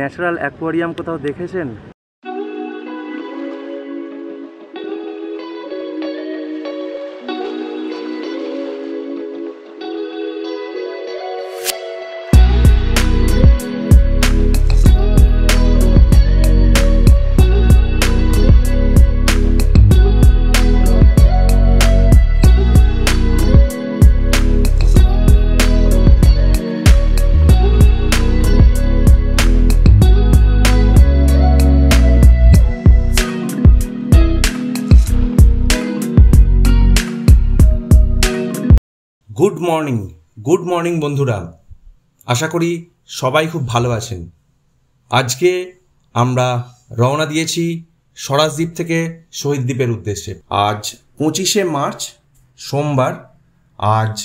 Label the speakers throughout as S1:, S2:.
S1: Natural aquarium কোথাও দেখেছেন?
S2: Good morning বন্ধুরা, আশা করি সবাই খুব ভালো আছেন। আজকে আমরা রওনা দিয়েছি স্বরাজদ্বীপ থেকে শহীদ দ্বীপের উদ্দেশ্যে। আজ 25শে মার্চ সোমবার। আজ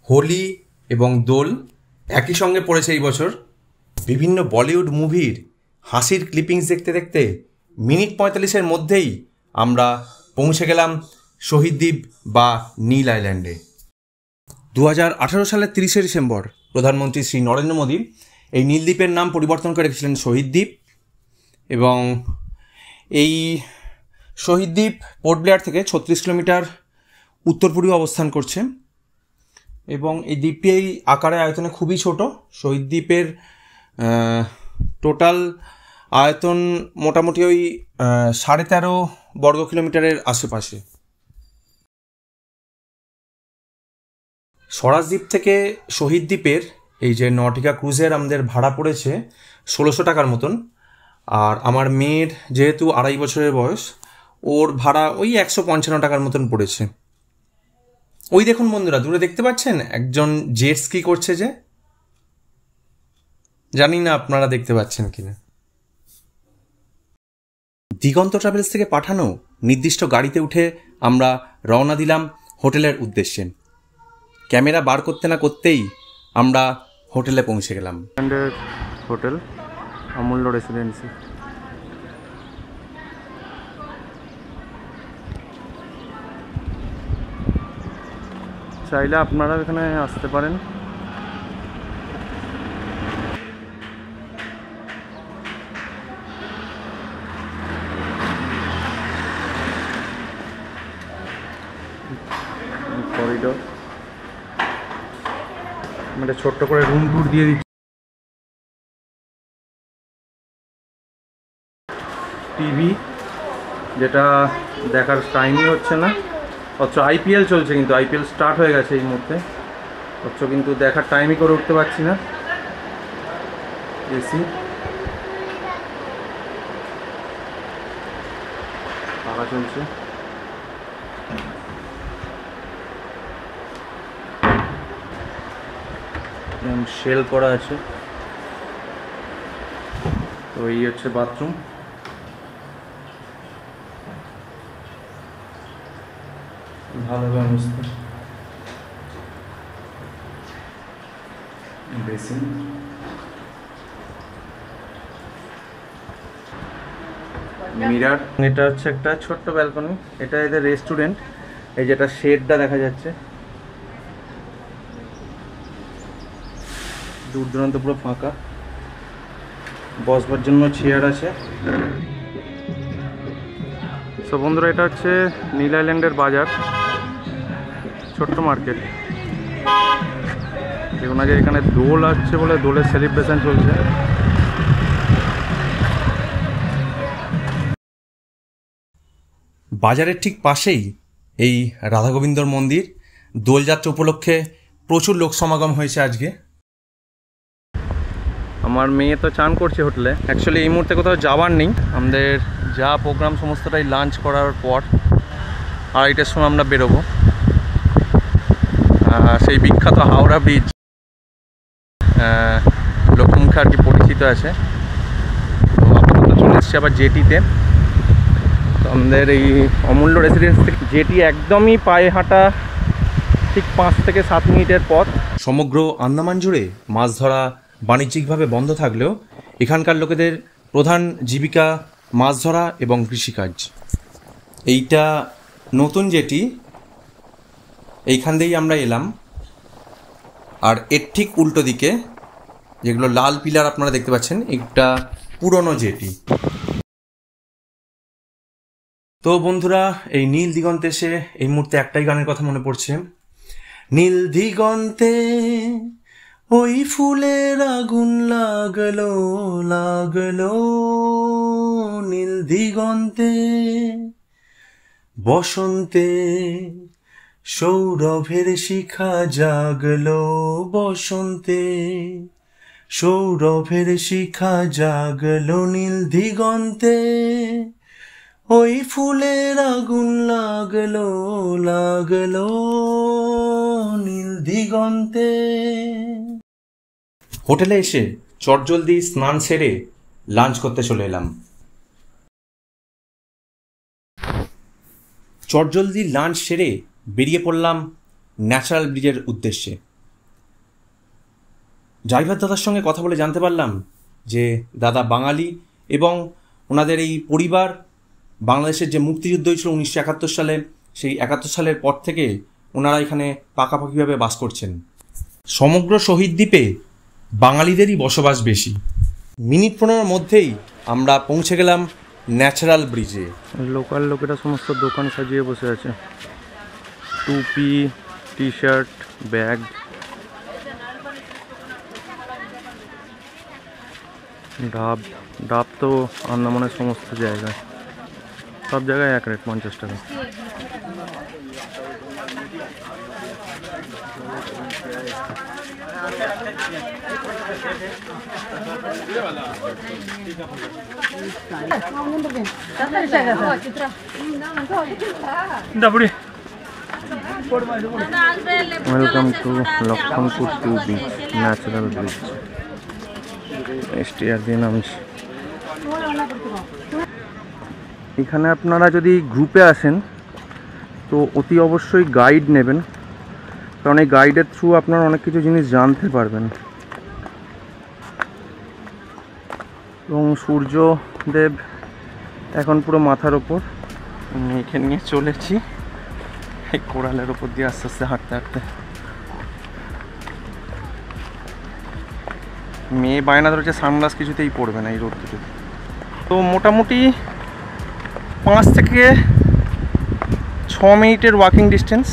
S2: হোলি এবং দোল একই সঙ্গে পড়েছে এই বছর। বিভিন্ন বলিউড মুভির হাসির ক্লিপিংস দেখতে দেখতে মিনিট 45-এর মধ্যেই আমরা পৌঁছে গেলাম শহীদ দ্বীপ বা নীল আইল্যান্ডে। 2018 সালের 30শে ডিসেম্বর প্রধানমন্ত্রী শ্রী নরেন্দ্র মোদী এই নীলদ্বীপের নাম পরিবর্তন করে রেখেছিলেন শহীদ দ্বীপ। এবং এই শহীদ দ্বীপ পোর্ট ব্লেয়ার থেকে 36 কিলোমিটার উত্তর পূর্বে অবস্থান করছে এবং এই দ্বীপটি এই আকারে আয়তনে খুবই ছোট। শহীদ দ্বীপের টোটাল আয়তন মোটামুটি ওই 13.5 বর্গ কিলোমিটারের আশেপাশে। স্বরাজদ্বীপ থেকে শহীদ দ্বীপের এই যে নটিকা ক্রুজের আমাদের ভাড়া পড়েছে 1600 টাকার মতন। আর আমার মেয়ের যেহেতু 2.5 বছরের বয়স, ওর ভাড়া ওই 155 টাকার মতন পড়েছে। ওই দেখুন বন্ধুরা, দূরে দেখতে পাচ্ছেন একজন জেট স্কি করছে, যে জানি না আপনারা দেখতে পাচ্ছেন কিনা। দিগন্ত ট্রাভেলস থেকে পাঠানো নির্দিষ্ট গাড়িতে উঠে আমরা রওনা দিলাম হোটেলের উদ্দেশ্যে। ক্যামেরা বার করতে না করতেই আমরা হোটেলে পৌঁছে গেলাম।
S1: হোটেল অমূল্য রেসিডেন্সি। চাইলে আপনারা এখানে আসতে পারেন। করিডোর মানে ছোট্ট করে রুম ট্যুর দিয়ে দিচ্ছি। টিভি যেটা দেখার টাইমই হচ্ছে না, অথচ আইপিএল চলছে, কিন্তু আইপিএল স্টার্ট হয়ে গেছে এই মুহূর্তে, অথচ কিন্তু দেখার টাইমই করে উঠতে পারছি না। এসি পাখা চলছে। শেল করা আছে। তো এই হচ্ছে বাথরুম। ভালো ব্যবস্থা। Basin, mirror. এটা হচ্ছে একটা ছোট্ট ব্যালকনি, এটা এদের রেস্টুরেন্ট। এই যেটা শেডটা দেখা যাচ্ছে, দূর দূরান্ত পুরো ফাঁকা, বসবার জন্য চেয়ার আছে। সো বন্ধুরা, এটা হচ্ছে নীল আইল্যান্ডের বাজার, ছোট্ট মার্কেট। দেখুন আজ এখানে দোল আসছে বলে দোলের সেলিব্রেশন চলছে।
S2: বাজারের ঠিক পাশেই এই রাধা গোবিন্দর মন্দির। দোলযাত্রা উপলক্ষে প্রচুর লোক সমাগম হয়েছে আজকে।
S1: আমার মেয়ে তো চান করছে হোটেলে। অ্যাকচুয়ালি এই মুহূর্তে কোথাও যাওয়ার নেই, আমাদের যা প্রোগ্রাম সমস্তটাই লাঞ্চ করার পর 2:30টার সময় আমরা বেরোবো। সেই বিখ্যাত হাওড়া ব্রিজ লোকমুখে আর কি পরিচিত আছে। তো আপাতত চলে এসছি আবার জেটিতে। তো আমাদের এই অমূল্য রেসিডেন্স থেকে জেটি একদমই পায়ে হাঁটা ঠিক 5 থেকে 7 মিনিটের পথ।
S2: সমগ্র আন্দামান জুড়ে মাছ ধরা বাণিজ্যিকভাবে বন্ধ থাকলেও এখানকার লোকেদের প্রধান জীবিকা মাছ ধরা এবং কৃষিকাজ। এইটা নতুন জেটি, এইখান দিয়েই আমরা এলাম। আর এর ঠিক উল্টো দিকে যেগুলো লাল পিলার আপনারা দেখতে পাচ্ছেন, একটা পুরনো জেটি। তো বন্ধুরা, এই নীল দিগন্তে এসে এই মুহূর্তে একটাই গানের কথা মনে পড়ছে। নীল দিগন্তে ওই ফুলের আগুন লাগলো লাগলো, নীল দিগন্তে বসন্তে সৌরভের শিখা জাগলো, বসন্তে সৌরভের শিখা জাগলো, নীল দিগন্তে ওই ফুলের আগুন লাগলো লাগলো, নীল দিগন্তে। হোটেলে এসে চটজলদি স্নান সেরে লাঞ্চ করতে চলে এলাম। চটজলদি লাঞ্চ সেরে বেরিয়ে পড়লাম ন্যাচারাল ব্রিজের উদ্দেশ্যে। ড্রাইভার দাদার সঙ্গে কথা বলে জানতে পারলাম যে দাদা বাঙালি এবং ওনাদের এই পরিবার বাংলাদেশের যে মুক্তিযুদ্ধ হয়েছিল 1971 সালে, সেই 71 সালের পর থেকে ওনারা এখানে পাকাপাকিভাবে বাস করছেন। সমগ্র শহীদ দ্বীপে বাঙালিদেরই বসবাস বেশি। মিনিট 15 মধ্যেই আমরা পৌঁছে গেলাম ন্যাচারাল ব্রিজে।
S1: লোকাল লোকেরা সমস্ত দোকান সাজিয়ে বসে আছে, টুপি, টি শার্ট, ব্যাগ। ডাব ডাব তো আন্দামানের সমস্ত জায়গায়, সব জায়গায় এক রেট, 50 টাকা। Welcome to Laxmanpur two beach natural bridge. Stair দিয়ে নামছি। এখানে আপনারা যদি গ্রুপে আসেন তো অতি অবশ্যই গাইড নেবেন, কারণ এই গাইডের থ্রু আপনারা অনেক কিছু জিনিস জানতে পারবেন। এবং সূর্যদেব এখন পুরো মাথার ওপর। মেয়েকে নিয়ে চলেছি এই কোরালের ওপর দিয়ে আস্তে আস্তে হাঁটতে হাঁটতে। মেয়ে বায়না ধরেছে সানগ্লাস কিছুতেই পড়বে না এই রোদ্দুরে। তো মোটামুটি 5 থেকে 6 মিনিটের ওয়াকিং ডিস্টেন্স,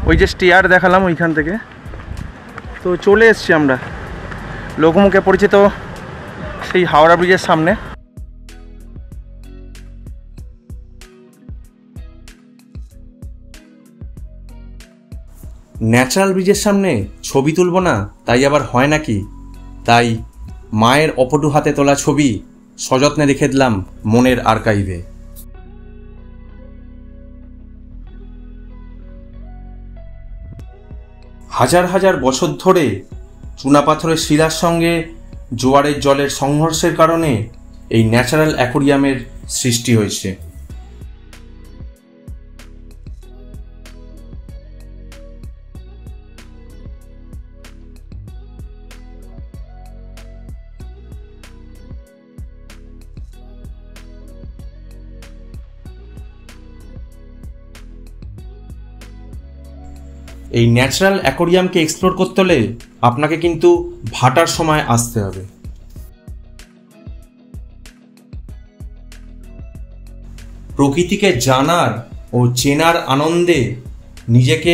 S1: ওই যে স্টেয়ার দেখালাম ওইখান থেকে। তো চলে এসছি আমরা লোকমুখে পরিচিত সেই হাওড়া ব্রিজের সামনে।
S2: ন্যাচারাল ব্রিজের সামনে ছবি তুলব না তাই আবার হয় নাকি? তাই মায়ের অপটু হাতে তোলা ছবি সযত্নে রেখে দিলাম মনের আর্কাইভে। হাজার হাজার বছর ধরে চুনাপাথরের শিলার সঙ্গে জোয়ারের জলের সংঘর্ষের কারণে এই ন্যাচারাল অ্যাকোরিয়ামের সৃষ্টি হয়েছে। এই ন্যাচারাল অ্যাকোরিয়ামকে এক্সপ্লোর করতে হলে আপনাকে কিন্তু ভাটার সময় আসতে হবে। প্রকৃতিকে জানার ও চেনার আনন্দে নিজেকে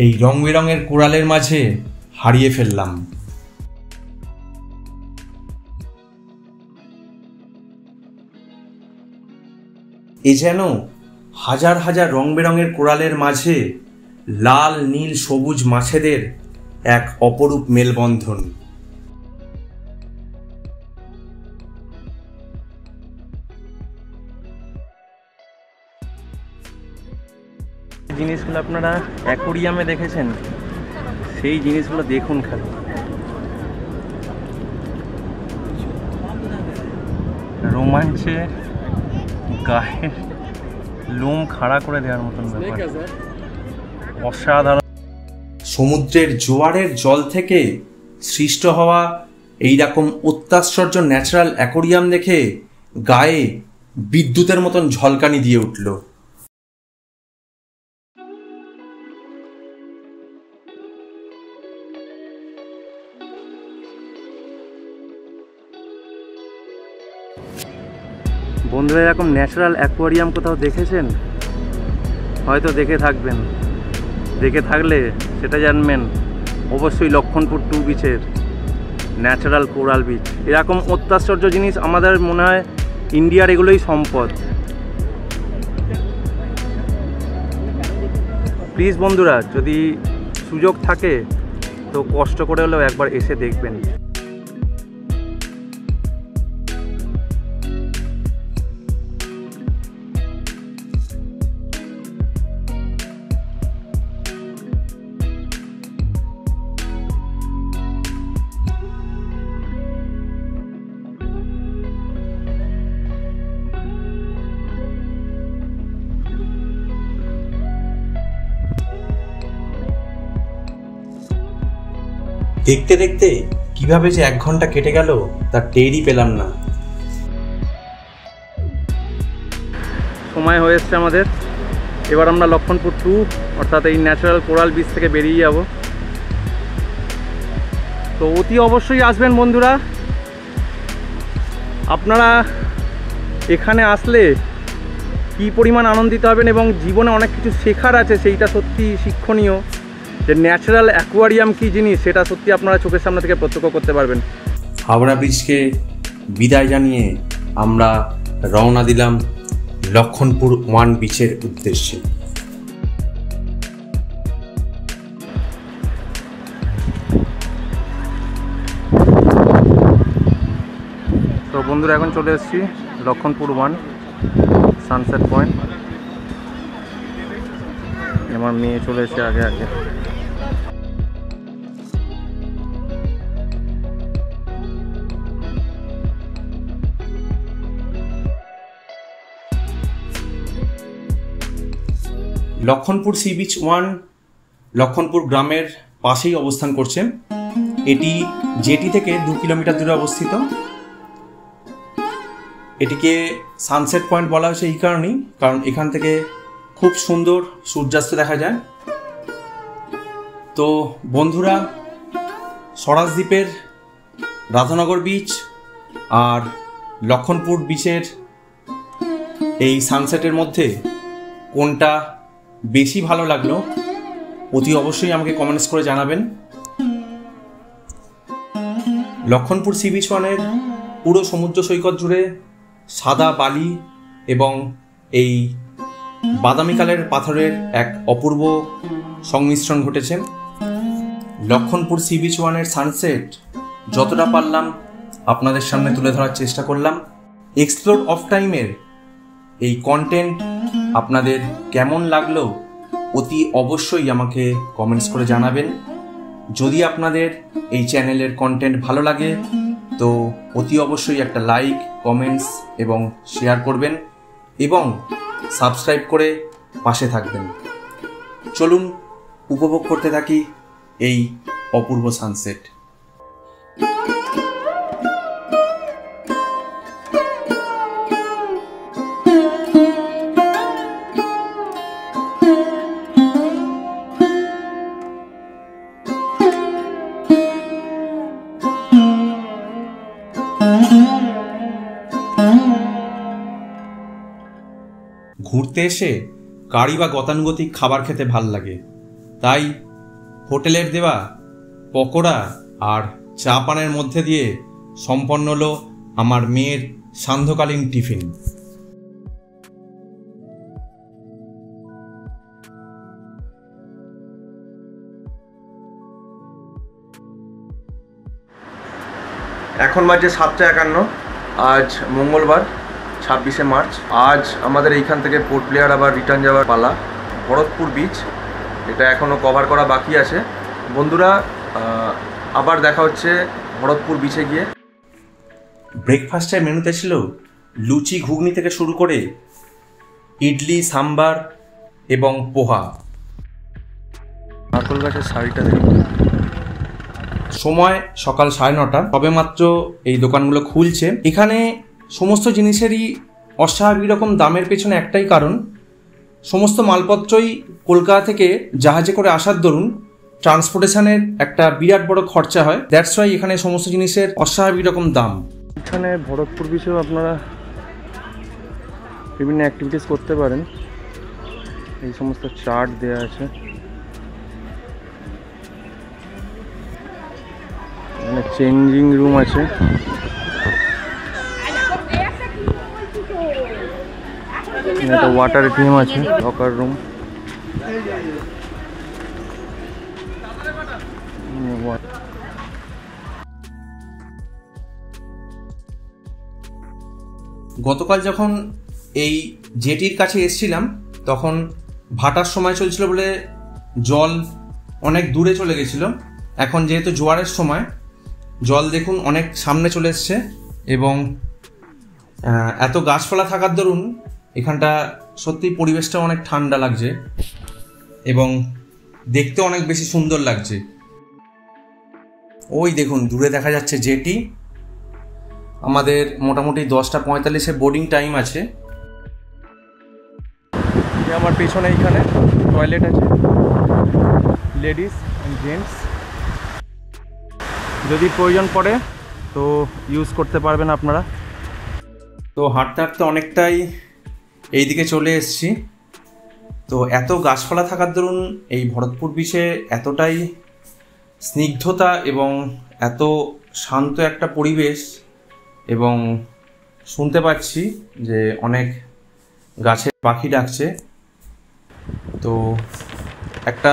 S2: এই রং বেরঙের কোরালের মাঝে হারিয়ে ফেললাম। এ যেন হাজার হাজার রং বেরঙের কোরালের মাঝে লাল নীল সবুজ মাছেদের এক অপরূপ মেলবন্ধন।
S1: জিনিসগুলো আপনারা অ্যাকোরিয়ামে দেখেছেন, সেই জিনিসগুলো দেখুন খালি। রোমাঞ্চে গায়ের লোম খাড়া করে দেওয়ার মতন ব্যাপার, অসাধারণ।
S2: সমুদ্রের জোয়ারের জল থেকে সৃষ্ট হওয়া এইরকম অত্যাশ্চর্য ন্যাচারাল অ্যাকোরিয়াম দেখে গায়ে বিদ্যুতের মতন ঝলকানি দিয়ে উঠল।
S1: বন্ধুরা, এরকম ন্যাচারাল অ্যাকোয়ারিয়াম কোথাও দেখেছেন? হয়তো দেখে থাকবেন, দেখে থাকলে সেটা জানবেন অবশ্যই লক্ষণপুর 2 বিচের ন্যাচারাল কোরাল বিচ। এরকম অত্যাশ্চর্য জিনিস আমাদের মনে হয় ইন্ডিয়ার এগুলোই সম্পদ। প্লিজ বন্ধুরা, যদি সুযোগ থাকে তো কষ্ট করে হলেও একবার এসে দেখবেন।
S2: দেখতে দেখতে কিভাবে যে 1 ঘন্টা কেটে গেল তার টেরই পেলাম না।
S1: সময় হয়ে এসছে আমাদের, এবার আমরা লক্ষণপুর 2 অর্থাৎ এই ন্যাচারাল কোরাল বিচ থেকে বেরিয়ে যাব। তো অতি অবশ্যই আসবেন বন্ধুরা। আপনারা এখানে আসলে কী পরিমাণ আনন্দিত হবেন এবং জীবনে অনেক কিছু শেখার আছে, সেইটা সত্যি শিক্ষণীয়। যে ন্যাচারাল অ্যাকোয়ারিয়াম কী জিনিস সেটা সত্যি আপনারা চোখের সামনে থেকে প্রত্যক্ষ করতে পারবেন।
S2: হাওড়া ব্রিজকে বিদায় জানিয়ে আমরা রওনা দিলাম লক্ষণপুর 1 বিচের উদ্দেশ্যে।
S1: তো বন্ধুরা, এখন চলে এসেছি লক্ষণপুর 1 সানসেট পয়েন্ট। আমার মেয়ে চলে এসেছে আগে আগে।
S2: লক্ষণপুর সি বিচ 1 লক্ষণপুর গ্রামের পাশেই অবস্থান করছে। এটি জেটি থেকে 2 কিলোমিটার দূরে অবস্থিত। এটিকে সানসেট পয়েন্ট বলা হয়েছে এই কারণেই, কারণ এখান থেকে খুব সুন্দর সূর্যাস্ত দেখা যায়। তো বন্ধুরা, স্বরাজদ্বীপের রাধানগর বিচ আর লক্ষণপুর বিচের এই সানসেটের মধ্যে কোনটা বেশি ভালো লাগলো অতি অবশ্যই আমাকে কমেন্টস করে জানাবেন। লক্ষণপুর সি বিচ 1-এর পুরো সমুদ্র সৈকত জুড়ে সাদা বালি এবং এই বাদামি কালের পাথরের এক অপূর্ব সংমিশ্রণ ঘটেছে। লক্ষণপুর সি বিচ 1-এর সানসেট যতটা পারলাম আপনাদের সামনে তুলে ধরার চেষ্টা করলাম। এক্সপ্লোর অফ টাইমের এই কন্টেন্ট আপনাদের কেমন লাগলো অতি অবশ্যই আমাকে কমেন্টস করে জানাবেন। যদি আপনাদের এই চ্যানেলের কন্টেন্ট ভালো লাগে তো অতি অবশ্যই একটা লাইক, কমেন্টস এবং শেয়ার করবেন এবং সাবস্ক্রাইব করে পাশে থাকবেন। চলুন উপভোগ করতে থাকি এই অপূর্ব সানসেট। ঘুরতে এসে কারি বা গতানুগতিক খাবার খেতে ভাল লাগে, তাই হোটেলের দেওয়া পকোড়া আর চা পানের মধ্যে দিয়ে সম্পন্ন হলো আমার মেয়ের সান্ধ্যকালীন টিফিন।
S1: এখন বাজে 7:51। আজ মঙ্গলবার 26শে মার্চ। আজ আমাদের এইখান থেকে পোর্ট ব্লেয়ার আবার রিটার্ন যাওয়ার পালা। ভরতপুর বিচ এটা এখনও কভার করা বাকি আছে। বন্ধুরা, আবার দেখা হচ্ছে ভরতপুর বিচে গিয়ে।
S2: ব্রেকফাস্টের মেনুতে ছিল লুচি ঘুগনি থেকে শুরু করে ইডলি, সাম্বার এবং পোহা।
S1: নারকোল গাছের শাড়িটা দেখুন।
S2: সময় সকাল 9:30, সবেমাত্র এই দোকানগুলো খুলছে। এখানে সমস্ত জিনিসেরই অস্বাভাবিক রকম দামের পেছনে একটাই কারণ, সমস্ত মালপত্রই কলকাতা থেকে জাহাজে করে আসার দরুন ট্রান্সপোর্টেশনের একটা বিরাট বড় খরচা হয়। দ্যাটস ওয়াই এখানে সমস্ত জিনিসের অস্বাভাবিক রকম দাম।
S1: এখানে ভরতপুর বিচেও আপনারা বিভিন্ন অ্যাক্টিভিটিস করতে পারেন। এই সমস্ত চার্ট দেওয়া আছে। এখানে চেঞ্জিং রুম আছে। একটা ওয়াটার এটিএম আছে, লকার রুম।
S2: গতকাল যখন এই জেটির কাছে এসেছিলাম তখন ভাটার সময় চলছিল বলে জল অনেক দূরে চলে গেছিল। এখন যেহেতু জোয়ারের সময় জল দেখুন অনেক সামনে চলে এসছে এবং এত গাছপালা থাকার দরুন এখানটা সত্যি পরিবেশটা অনেক ঠান্ডা লাগছে এবং দেখতে অনেক বেশি সুন্দর লাগছে। ওই দেখুন দূরে দেখা যাচ্ছে জেটি। আমাদের মোটামুটি 10:45 বোর্ডিং টাইম আছে।
S1: আমার পেছনে এইখানে টয়লেট আছে, লেডিস অ্যান্ড জেন্টস। যদি প্রয়োজন পড়ে তো ইউজ করতে পারবেন আপনারা।
S2: তো হাঁটতে হাঁটতে অনেকটাই এই দিকে চলে এসেছি। তো এত গাছপালা থাকার দরুন এই ভরতপুর বিচে এতটাই স্নিগ্ধতা এবং এত শান্ত একটা পরিবেশ এবং শুনতে পাচ্ছি যে অনেক গাছে পাখি ডাকছে। তো একটা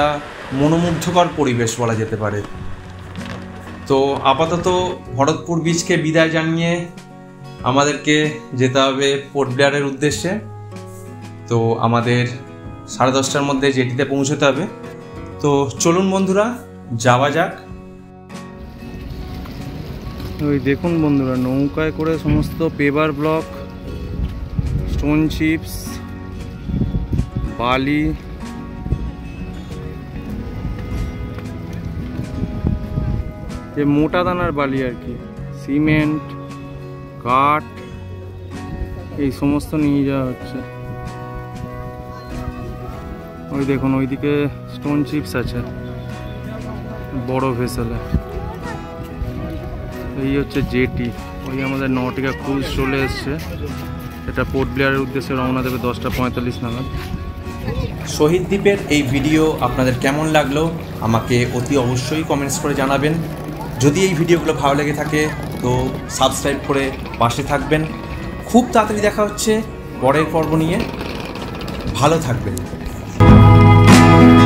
S2: মনোমুগ্ধকর পরিবেশ বলা যেতে পারে। তো আপাতত ভরতপুর বিচকে বিদায় জানিয়ে আমাদেরকে যেতে হবে পোর্ট ব্লেয়ারের উদ্দেশ্যে। তো আমাদের 10:30টার মধ্যে জেটিতে পৌঁছতে হবে। তো চলুন বন্ধুরা যাওয়া যাক।
S1: ওই দেখুন বন্ধুরা, নৌকায় করে সমস্ত পেভার ব্লক, স্টোন চিপস, বালি, যে মোটা দানার বালি আর কি, সিমেন্ট, কাঠ, এই সমস্ত নিয়ে যাওয়া হচ্ছে। ওই দেখুন ওইদিকে স্টোন চিপস আছে বড় ভেসেলে। এই হচ্ছে জেটি। ওই আমাদের নটিকা ক্রুজ চলে এসছে। এটা পোর্ট ব্লেয়ারের উদ্দেশ্যে রওনা দেবে 10:45 নাগাদ।
S2: শহীদ দ্বীপের এই ভিডিও আপনাদের কেমন লাগলো আমাকে অতি অবশ্যই কমেন্টস করে জানাবেন। যদি এই ভিডিওগুলো ভালো লেগে থাকে তো সাবস্ক্রাইব করে পাশে থাকবেন। খুব তাড়াতাড়ি দেখা হচ্ছে পরের পর্ব নিয়ে। ভালো থাকবেন।